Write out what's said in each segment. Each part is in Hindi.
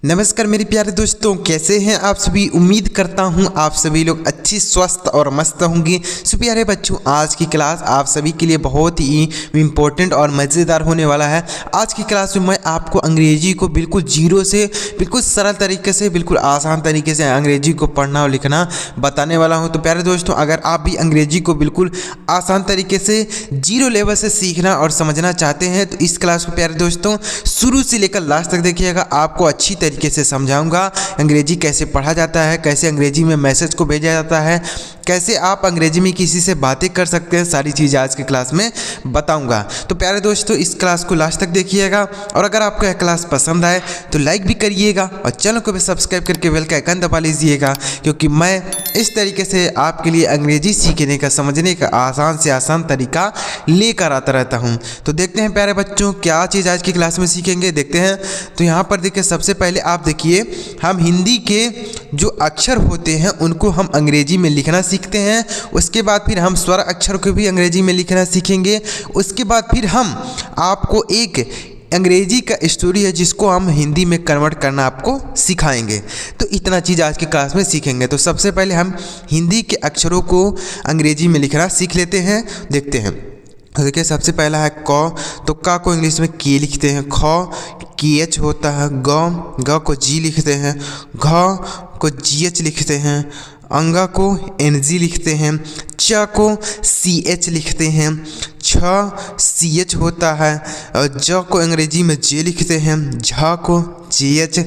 नमस्कार मेरे प्यारे दोस्तों, कैसे हैं आप सभी। उम्मीद करता हूं आप सभी लोग अच्छी स्वस्थ और मस्त होंगे। सो प्यारे बच्चों, आज की क्लास आप सभी के लिए बहुत ही इम्पोर्टेंट और मज़ेदार होने वाला है। आज की क्लास में मैं आपको अंग्रेजी को बिल्कुल जीरो से बिल्कुल सरल तरीके से, बिल्कुल आसान तरीके से अंग्रेजी को पढ़ना और लिखना बताने वाला हूँ। तो प्यारे दोस्तों, अगर आप भी अंग्रेजी को बिल्कुल आसान तरीके से जीरो लेवल से सीखना और समझना चाहते हैं तो इस क्लास को प्यारे दोस्तों शुरू से लेकर लास्ट तक देखिएगा। आपको अच्छी तरीके से समझाऊंगा अंग्रेजी कैसे पढ़ा जाता है, कैसे अंग्रेजी में मैसेज को भेजा जाता है, कैसे आप अंग्रेजी में किसी से बातें कर सकते हैं। सारी चीज़ें आज की क्लास में बताऊंगा। तो प्यारे दोस्तों, इस क्लास को लास्ट तक देखिएगा और अगर आपको यह क्लास पसंद आए तो लाइक भी करिएगा और चैनल को भी सब्सक्राइब करके बेल का आइकन दबा लीजिएगा, क्योंकि मैं इस तरीके से आपके लिए अंग्रेजी सीखने का, समझने का आसान से आसान तरीका लेकर आता रहता हूँ। तो देखते हैं प्यारे बच्चों क्या चीज़ आज की क्लास में सीखेंगे, देखते हैं। तो यहाँ पर देखिए, सबसे पहले आप देखिए, हम हिंदी के जो अक्षर होते हैं उनको हम अंग्रेजी में लिखना सीखते हैं। उसके बाद फिर हम स्वर अक्षर को भी अंग्रेजी में लिखना सीखेंगे। उसके बाद फिर हम आपको एक अंग्रेजी का स्टोरी है जिसको हम हिंदी में कन्वर्ट करना आपको सिखाएंगे। तो इतना चीज़ आज की क्लास में सीखेंगे। तो सबसे पहले हम हिंदी के अक्षरों को अंग्रेजी में लिखना सीख लेते हैं, देखते हैं। तो देखिए, सबसे पहला है क। तो क को इंग्लिश में के लिखते हैं। ख की एच होता है। ग को जी लिखते हैं। घ को जी एच लिखते हैं। अंगा को एन जी लिखते हैं। च को सी एच लिखते हैं। छ सी एच होता है। और ज को अंग्रेजी में जे लिखते हैं। झ को जे एच,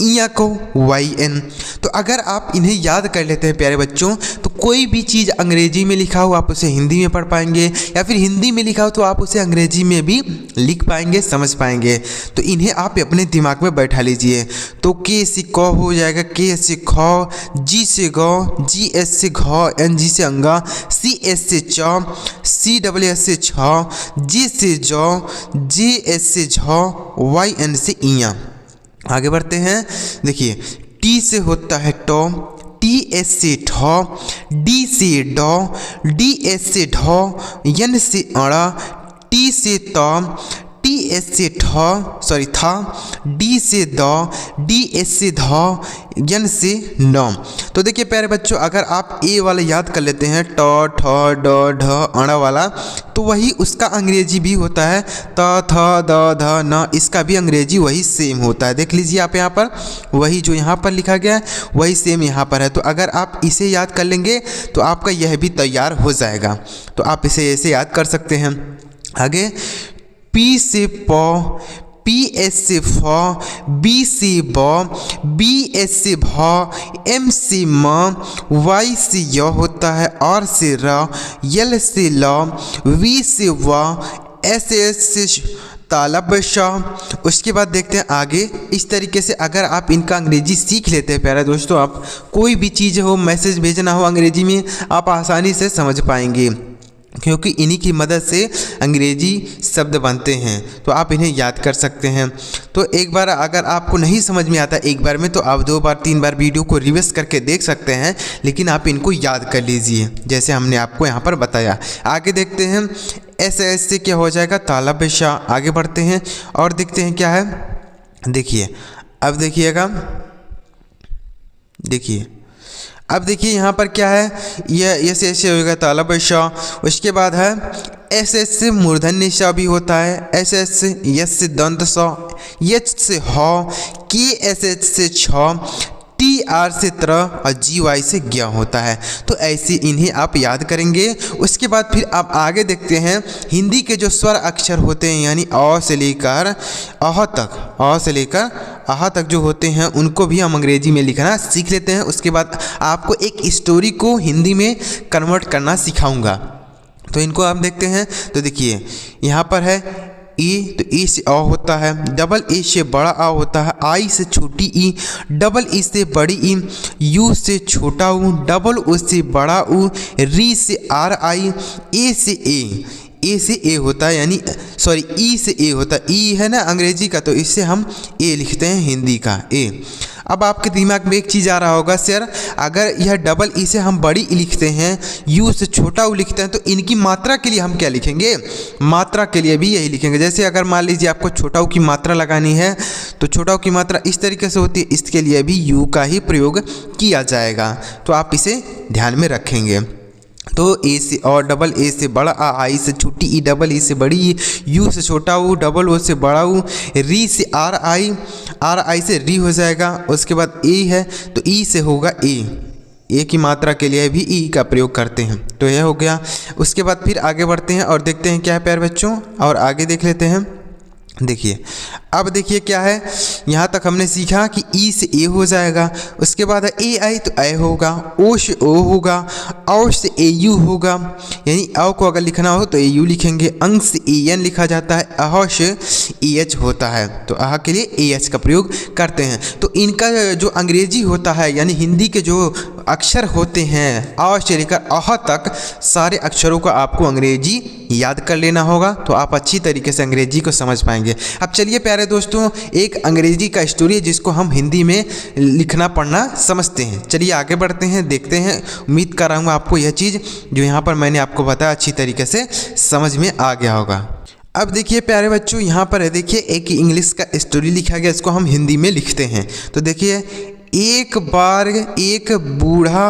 इया को वाई एन। तो अगर आप इन्हें याद कर लेते हैं प्यारे बच्चों, तो कोई भी चीज़ अंग्रेजी में लिखा हो आप उसे हिंदी में पढ़ पाएंगे, या फिर हिंदी में लिखा हो तो आप उसे अंग्रेजी में भी लिख पाएंगे, समझ पाएंगे। तो इन्हें आप अपने दिमाग में बैठा लीजिए। तो के से क हो जाएगा, के से ख, जी से ग, जी एस से घ, एन जी से अंगा, सी एस से च, सी डब्ल्यू एस से छ, जी से ज, जे एस से झ, वाई एन से इया। आगे बढ़ते हैं। देखिए, टी से होता है टो, टी एस से ठ, डी से ड, डी एस से ढ, एन से अड़ा, टी से त, टी एस से था, डी से द, डी एस से ध, एन से न। तो देखिए प्यारे बच्चों, अगर आप ए वाला याद कर लेते हैं, ट ठ ड ढ अड़ा वाला, तो वही उसका अंग्रेजी भी होता है त थ द ध न। इसका भी अंग्रेजी वही सेम होता है। देख लीजिए आप यहाँ पर, वही जो यहाँ पर लिखा गया है वही सेम यहाँ पर है। तो अगर आप इसे याद कर लेंगे तो आपका यह भी तैयार हो जाएगा। तो आप इसे ऐसे याद कर सकते हैं। आगे, पी से प, पी एस से फ, बी से ब, बी एस से भ, एम से म, वाई से य होता है, आर से र, यल से ल, वी से व, एस से तालब शाह। उसके बाद देखते हैं आगे। इस तरीके से अगर आप इनका अंग्रेजी सीख लेते हैं प्यारे दोस्तों, आप कोई भी चीज़ हो, मैसेज भेजना हो अंग्रेजी में, आप आसानी से समझ पाएंगे, क्योंकि इन्हीं की मदद से अंग्रेजी शब्द बनते हैं। तो आप इन्हें याद कर सकते हैं। तो एक बार अगर आपको नहीं समझ में आता एक बार में, तो आप 2 बार 3 बार वीडियो को रिवर्स करके देख सकते हैं, लेकिन आप इनको याद कर लीजिए जैसे हमने आपको यहाँ पर बताया। आगे देखते हैं, एस से क्या हो जाएगा, तालब शाह। आगे बढ़ते हैं और देखते हैं क्या है। देखिए, अब देखिएगा, देखिए अब देखिए यहाँ पर क्या है, यह ऐसे होगा तालब शाह। उसके बाद है एस से मूर्धन्य शाह भी होता है। एस से यस से दंत सा, एच से ह, के एस से छ, टी आर से त्र और जी वाई से ज्ञ होता है। तो ऐसे इन्हें आप याद करेंगे। उसके बाद फिर आप आगे देखते हैं, हिंदी के जो स्वर अक्षर होते हैं, यानी अ से लेकर अह तक, अ से लेकर आहा तक जो होते हैं, उनको भी हम अंग्रेजी में लिखना सीख लेते हैं। उसके बाद आपको एक स्टोरी को हिंदी में कन्वर्ट करना सिखाऊंगा। तो इनको आप देखते हैं। तो देखिए, यहाँ पर है ई, तो ई से अ होता है, डबल ए से बड़ा आ होता है, आई से छोटी ई, डबल ई से बड़ी ई, यू से छोटा ऊ, डबल ओ से बड़ा ऊ, री से आर आई, ए से ए से ए होता है, यानी सॉरी ई से ए होता है। ई है ना अंग्रेजी का, तो इससे हम ए लिखते हैं हिंदी का ए। अब आपके दिमाग में एक चीज़ आ रहा होगा, सर अगर यह डबल ई से हम बड़ी ई लिखते हैं, यू से छोटा ऊ लिखते हैं, तो इनकी मात्रा के लिए हम क्या लिखेंगे? मात्रा के लिए भी यही लिखेंगे। जैसे अगर मान लीजिए आपको छोटा ऊ की मात्रा लगानी है तो छोटा ऊ की मात्रा इस तरीके से होती है, इसके लिए भी यू का ही प्रयोग किया जाएगा। तो आप इसे ध्यान में रखेंगे। तो ए से और डबल ए से बड़ा आ, आई से छोटी ई, डबल ई से बड़ी ई, यू से छोटा ऊ, डबल ओ से बड़ा ऊ, री से आर आई से री हो जाएगा। उसके बाद ए है तो ई से होगा ए की मात्रा के लिए भी ई का प्रयोग करते हैं। तो यह हो गया। उसके बाद फिर आगे बढ़ते हैं और देखते हैं क्या है प्यारे बच्चों, और आगे देख लेते हैं। देखिए अब देखिए क्या है, यहाँ तक हमने सीखा कि ई से ए हो जाएगा। उसके बाद ए आई तो ए होगा, ओ से ओ होगा, औ से ए यू होगा, यानी औ को अगर लिखना हो तो ए यू लिखेंगे। अंग से ए एन लिखा जाता है, अह से ए एच होता है, तो अह के लिए ए एच का प्रयोग करते हैं। तो इनका जो अंग्रेजी होता है यानी हिंदी के जो अक्षर होते हैं अ से लेकर अह तक, सारे अक्षरों को आपको अंग्रेजी याद कर लेना होगा, तो आप अच्छी तरीके से अंग्रेजी को समझ पाएंगे। अब चलिए प्यारे दोस्तों, एक अंग्रेजी का स्टोरी है जिसको हम हिंदी में लिखना पढ़ना समझते हैं। चलिए आगे बढ़ते हैं, देखते हैं। उम्मीद कर रहा हूँ आपको यह चीज़ जो यहाँ पर मैंने आपको बताया अच्छी तरीके से समझ में आ गया होगा। अब देखिए प्यारे बच्चों, यहाँ पर है देखिए एक इंग्लिश का स्टोरी लिखा गया, इसको हम हिंदी में लिखते हैं। तो देखिए, एक बार एक बूढ़ा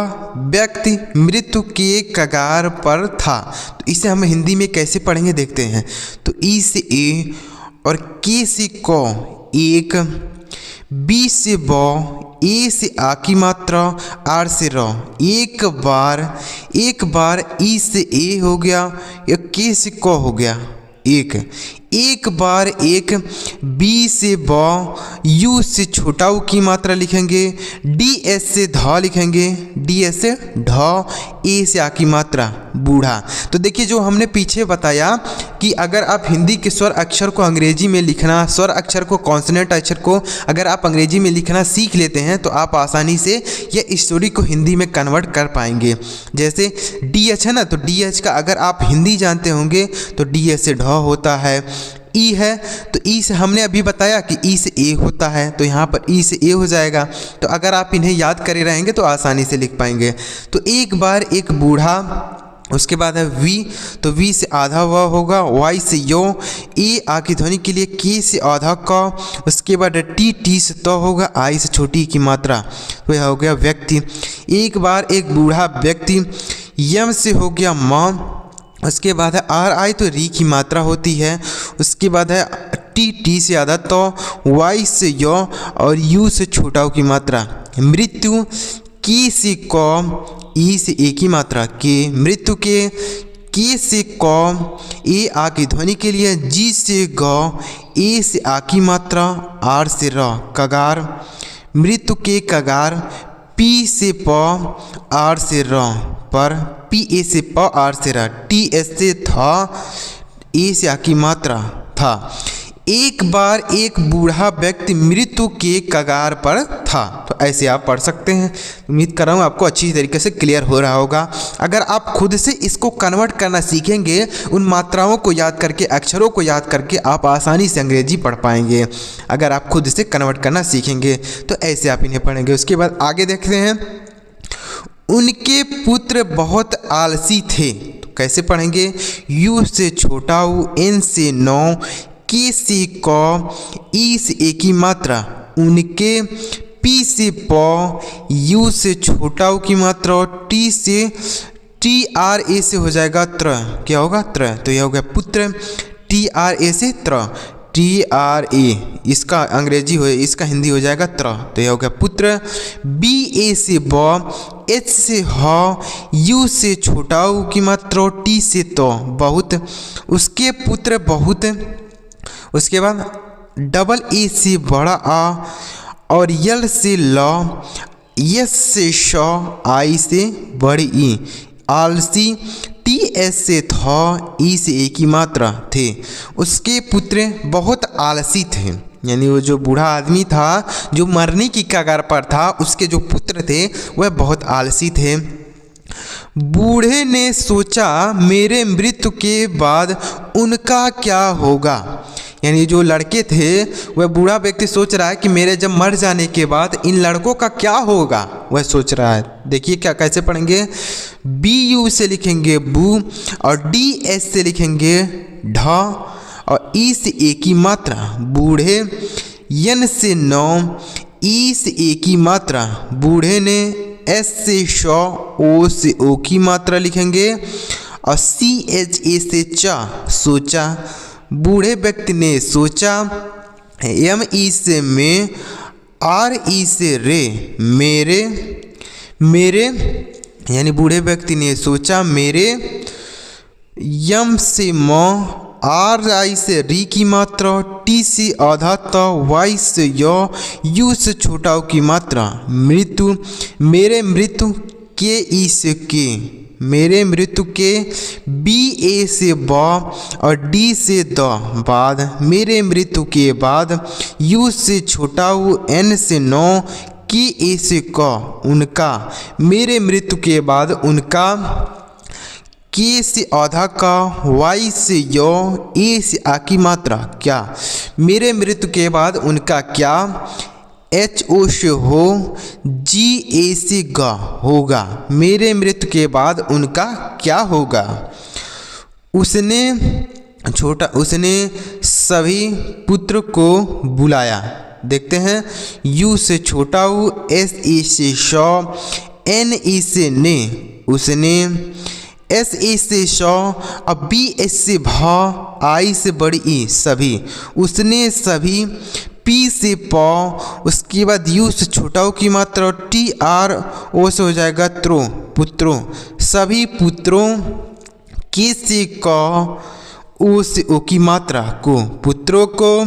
व्यक्ति मृत्यु के कगार पर था। तो इसे हम हिंदी में कैसे पढ़ेंगे देखते हैं। तो ई से ए और के से क, एक, बी से ब, ए से आ की मात्रा, आर से र। एक बार ई से ए हो गया, या के से क हो गया, एक बार एक, बी से ब, यू से छोटा ऊ की मात्रा लिखेंगे, डी एस से ध लिखेंगे, डी एस से ढ, ए से आ की मात्रा बूढ़ा। तो देखिए जो हमने पीछे बताया कि अगर आप हिंदी के स्वर अक्षर को अंग्रेजी में लिखना, स्वर अक्षर को, कॉन्सोनेंट अक्षर को अगर आप अंग्रेजी में लिखना सीख लेते हैं तो आप आसानी से यह स्टोरी को हिंदी में कन्वर्ट कर पाएंगे। जैसे डी एच है ना, तो डी एच का अगर आप हिंदी जानते होंगे तो डी एच से ढ होता है। ई है तो ई से हमने अभी बताया कि ई से ए होता है, तो यहाँ पर ई से ए हो जाएगा। तो अगर आप इन्हें याद करे रहेंगे तो आसानी से लिख पाएंगे। तो एक बार एक बूढ़ा, उसके बाद है वी, तो वी से आधा व होगा, वाई से यो, ए आ की ध्वनि के लिए के से आधा क, उसके बाद टी, टी से तो होगा, आई से छोटी की मात्रा, तो यह हो गया व्यक्ति। एक बार एक बूढ़ा व्यक्ति, यम से हो गया माँ, उसके बाद है आर आई तो री की मात्रा होती है, उसके बाद है टी, टी से आधा तो, वाई से यो और यू से छोटा की मात्रा, मृत्यु, की से क, ई से ए की मात्रा के, मृत्यु के से क, ए आ की ध्वनि के लिए, जी से ग, ए से आ की मात्रा, आर से र, कगार, मृत्यु के कगार, पी से प, आर से र, पर, पी ए से प, आर से र, टी एस से था, ए से आ की मात्रा था। एक बार एक बूढ़ा व्यक्ति मृत्यु के कगार पर था। तो ऐसे आप पढ़ सकते हैं। उम्मीद कर रहा हूँ आपको अच्छी तरीके से क्लियर हो रहा होगा। अगर आप खुद से इसको कन्वर्ट करना सीखेंगे, उन मात्राओं को याद करके, अक्षरों को याद करके आप आसानी से अंग्रेजी पढ़ पाएंगे। अगर आप खुद से कन्वर्ट करना सीखेंगे तो ऐसे आप इन्हें पढ़ेंगे। उसके बाद आगे देखते हैं, उनके पुत्र बहुत आलसी थे। तो कैसे पढ़ेंगे, यू से छोटा ऊ, एन से नौ, के से क, ई से ए की मात्रा, उनके, पी से प, यू से छोटा ऊ की मात्रा, टी से, टी आर ए से हो जाएगा त्र, क्या होगा त्र, तो यह हो गया पुत्र, टी आर ए से त्र, टी आर ए इसका अंग्रेजी हो, इसका हिंदी हो जाएगा त्र, तो यह हो गया पुत्र, बी ए से ब, एच से ह, यू से छोटा ऊ की मात्रा, टी से तो, बहुत, उसके पुत्र बहुत, उसके बाद डबल ए से बड़ा आ और यल से ल, यस से श, आई से बड़ी ई, आलसी, टी एस से था, ई से ए की मात्रा थे। उसके पुत्र बहुत आलसी थे, यानी वो जो बूढ़ा आदमी था जो मरने की कगार पर था, उसके जो पुत्र थे वह बहुत आलसी थे। बूढ़े ने सोचा मेरे मृत्यु के बाद उनका क्या होगा, यानी जो लड़के थे वह बूढ़ा व्यक्ति सोच रहा है कि मेरे जब मर जाने के बाद इन लड़कों का क्या होगा, वह सोच रहा है। देखिए क्या कैसे पढ़ेंगे, बी यू से लिखेंगे बू और डी एस से लिखेंगे ढ और ई से ए की मात्रा बूढ़े, यन से नौ, ई से ए की मात्रा बूढ़े ने, एस से शौ, ओ से ओ की मात्रा लिखेंगे और सी एच ए से चा सोचा, बूढ़े व्यक्ति ने सोचा, एम ई से में, आर ई से रे मेरे, मेरे यानी बूढ़े व्यक्ति ने सोचा मेरे, यम से म, आर आई से री की मात्रा, टी से आधा त, वाई से यू से छोटा की मात्रा मृत्यु, मेरे मृत्यु, के ई से के मेरे मृत्यु के, बी ए से बा और डी से द बाद, मेरे मृत्यु के बाद, यू से छोटा एन से नौ, के ए से क उनका, मेरे मृत्यु के बाद उनका, के से आधा का, वाई से यो, ए से आ की मात्रा क्या, मेरे मृत्यु के बाद उनका क्या, एच ओ से हो, जी ए से गा होगा, मेरे मृत्यु के बाद उनका क्या होगा। उसने सभी पुत्र को बुलाया। देखते हैं, यू से छोटा हूँ, एस ई से शौ, एन ई से ने, उसने, एस ए से शौ, अब बी एस से भा, आई से बड़ी ई सभी, उसने सभी, पी से पौ, उसके बाद यू से छोटा की मात्रा, टी आर ओ से हो जाएगा त्रो पुत्रों, सभी पुत्रों, के से क, ओ से ओ की मात्रा को पुत्रों को,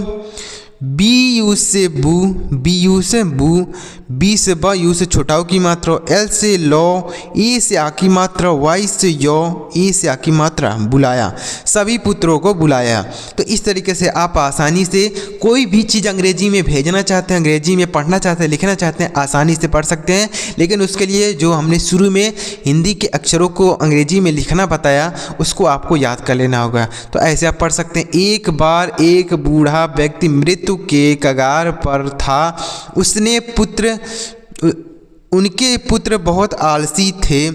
बी यू से बू, बी यू से बू, बी से ब, यू से छोटाओ की मात्रा, एल से लो, ए से आ की मात्रा, वाई से यो, ए से आ की मात्रा बुलाया, सभी पुत्रों को बुलाया। तो इस तरीके से आप आसानी से कोई भी चीज़ अंग्रेजी में भेजना चाहते हैं, अंग्रेजी में पढ़ना चाहते हैं, लिखना चाहते हैं, आसानी से पढ़ सकते हैं। लेकिन उसके लिए जो हमने शुरू में हिंदी के अक्षरों को अंग्रेजी में लिखना बताया, उसको आपको याद कर लेना होगा। तो ऐसे आप पढ़ सकते हैं, एक बार एक बूढ़ा व्यक्ति मृत्यु के कगार पर था, उसने उनके पुत्र बहुत आलसी थे।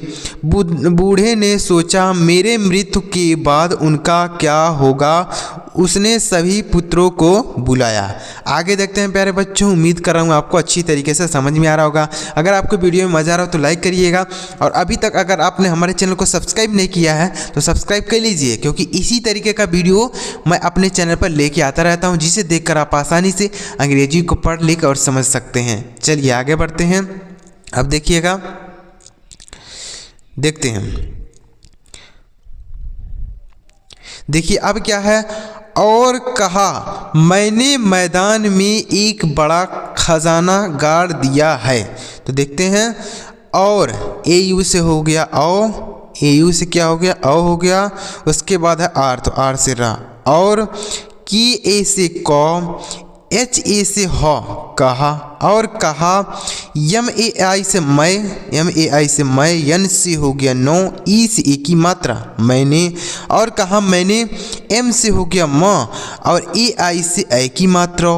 बूढ़े ने सोचा मेरे मृत्यु के बाद उनका क्या होगा, उसने सभी पुत्रों को बुलाया। आगे देखते हैं प्यारे बच्चों, उम्मीद कर रहा हूँ आपको अच्छी तरीके से समझ में आ रहा होगा। अगर आपको वीडियो में मज़ा आ रहा हो तो लाइक करिएगा, और अभी तक अगर आपने हमारे चैनल को सब्सक्राइब नहीं किया है तो सब्सक्राइब कर लीजिए, क्योंकि इसी तरीके का वीडियो मैं अपने चैनल पर लेके आता रहता हूँ, जिसे देखकर आप आसानी से अंग्रेजी को पढ़ लिख और समझ सकते हैं। चलिए आगे बढ़ते हैं। अब देखिएगा, देखते हैं, देखिए अब क्या है, और कहा मैंने मैदान में एक बड़ा खजाना गाड़ दिया है। तो देखते हैं, और ए यू से हो गया औ, ए यू से क्या हो गया, औ हो गया, उसके बाद है आर, तो आर से रा, और की ए से कौ, एच ए से हो कहा, और कहा, यम ए आई से मैं, यम ए आई से मैं, यन से हो गया नो, ई से ए की मात्रा मैंने, और कहा मैंने, एम से हो गया म, और ए आई से ए की मात्रा,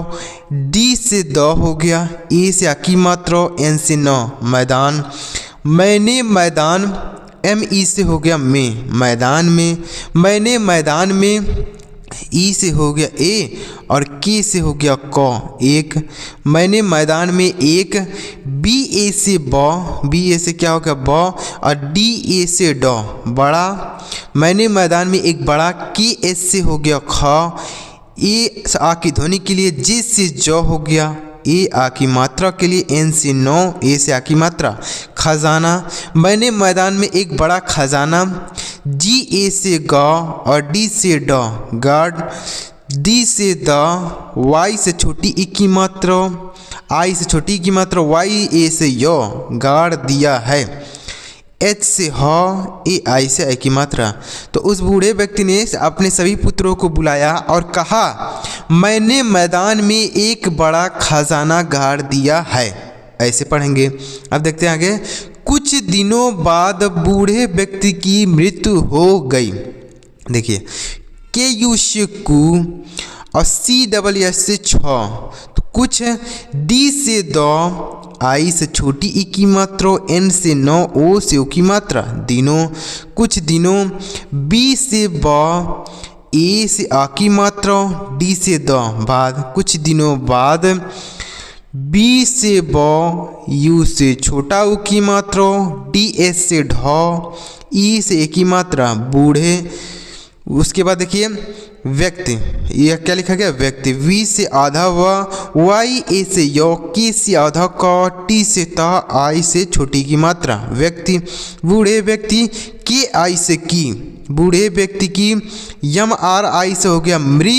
डी से द हो गया, ए से आ की मात्रा, एन से न मैदान, मैंने मैदान, एम ई से हो गया में मैदान में, मैंने मैदान में, ई से हो गया ए, और के से हो गया क एक, मैंने मैदान में एक, बी ए से ब, बी ए से क्या हो गया ब, और डी ए से ड बड़ा, मैंने मैदान में एक बड़ा, के एस से हो गया ख, ए आ की ध्वनि के लिए जे से ज हो गया, ए आ की मात्रा के लिए एन से नौ, ए से आ की मात्रा खजाना, मैंने मैदान में एक बड़ा खजाना, जी ए से ग, और डी से ड गार्ड, डी से द, वाई से छोटी ई की मात्रा, आई से छोटी की मात्रा, वाई ए से यो गाड़ दिया है, एच से ह, ए आई से आई की मात्रा। तो उस बूढ़े व्यक्ति ने अपने सभी पुत्रों को बुलाया और कहा मैंने मैदान में एक बड़ा खजाना गाड़ दिया है। ऐसे पढ़ेंगे। अब देखते हैं आगे, कुछ दिनों बाद बूढ़े व्यक्ति की मृत्यु हो गई। देखिए, के यू से कु, और CSS से 6। तो कुछ D से 2, I से छोटी ई की मात्रा, N से 9, O से O की मात्रा दिनों। कुछ दिनों B से ब, A से आ की मात्रा, D से द बाद। कुछ दिनों बाद B से ब, U से छोटा ऊ की मात्रा, DS से ढ, E से ए की मात्रा बूढ़े। उसके बाद देखिए व्यक्ति, यह क्या लिखा गया व्यक्ति। V से आधा व, Y A से यो, K से आधा क, T से ता, I से छोटी की मात्रा व्यक्ति। बूढ़े व्यक्ति KI से की, बूढ़े व्यक्ति की। MRI से हो गया मृ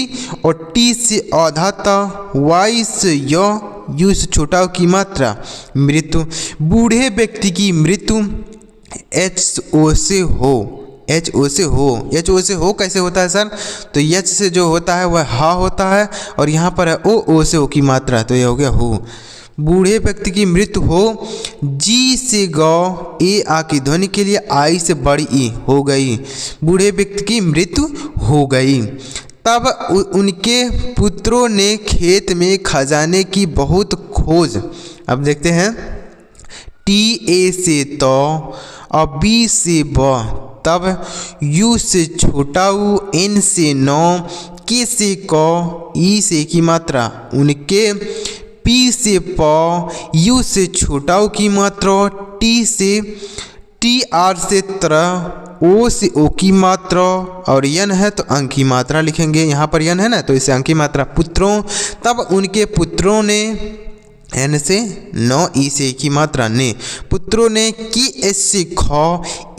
और T से आधा ता, Y से यो, U से छोटा की मात्रा मृत्यु। बूढ़े व्यक्ति की मृत्यु HO से हो, HO से हो। HO से हो कैसे होता है सर? तो H से जो होता है वह हा होता है और यहाँ पर है O से O की मात्रा, तो यह हो गया हो। बूढ़े व्यक्ति की मृत्यु हो। G से ग, A आ की ध्वनि के लिए I से बड़ी ई हो गई। बूढ़े व्यक्ति की मृत्यु हो गई। तब उनके पुत्रों ने खेत में खजाने की बहुत खोज। अब देखते हैं TA से तो और B से ब, तब U से छोटा ऊ, N से 9, K से क, E से की मात्रा उनके, P से प, U से छोटा ऊ की मात्रा, T से TR से तरह, O से O की मात्रा और N है तो अंक की मात्रा लिखेंगे। यहाँ पर N है ना तो इसे अंक की मात्रा पुत्रों। तब उनके पुत्रों ने N से 9, E से की मात्रा ने। पुत्रों ने KS से ख,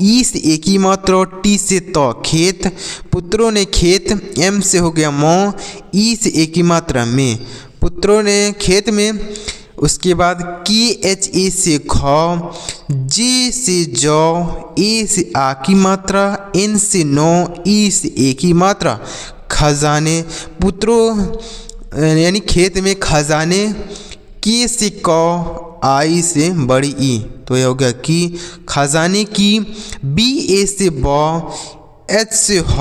E से ए की मात्रा, T से तो खेत। पुत्रों ने खेत, M से हो गया मौ, E से ए की मात्रा में। पुत्रों ने खेत में। उसके बाद KHA से ख, J से जौ, A से आ की मात्रा, N से 9, E से ए की मात्रा खजाने। पुत्रों यानी खेत में खजाने। K से क, I से बड़ी ई, तो यह हो गया कि खजाने की। BA से ब, H से ह,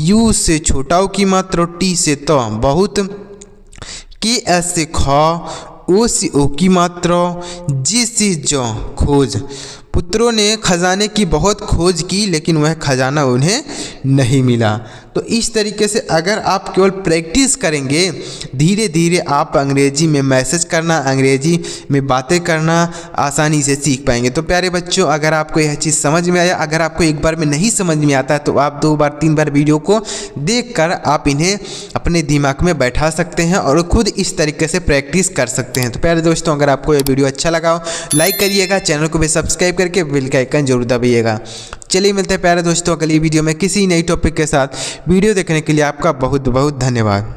U से छोटा ऊ की मात्रा, T से तो बहुत। KS से ख, O से O की मात्रा, J से ज खोज। पुत्रों ने खजाने की बहुत खोज की लेकिन वह खजाना उन्हें नहीं मिला। तो इस तरीके से अगर आप केवल प्रैक्टिस करेंगे, धीरे धीरे आप अंग्रेजी में मैसेज करना, अंग्रेजी में बातें करना आसानी से सीख पाएंगे। तो प्यारे बच्चों, अगर आपको यह चीज़ समझ में आया, अगर आपको एक बार में नहीं समझ में आता है तो आप 2 बार 3 बार वीडियो को देखकर आप इन्हें अपने दिमाग में बैठा सकते हैं और खुद इस तरीके से प्रैक्टिस कर सकते हैं। तो प्यारे दोस्तों, अगर आपको यह वीडियो अच्छा लगा हो लाइक करिएगा, चैनल को भी सब्सक्राइब करके बेल का आइकन जरूर दबाइएगा। चलिए मिलते हैं प्यारे दोस्तों अगली वीडियो में किसी नई टॉपिक के साथ। वीडियो देखने के लिए आपका बहुत बहुत धन्यवाद।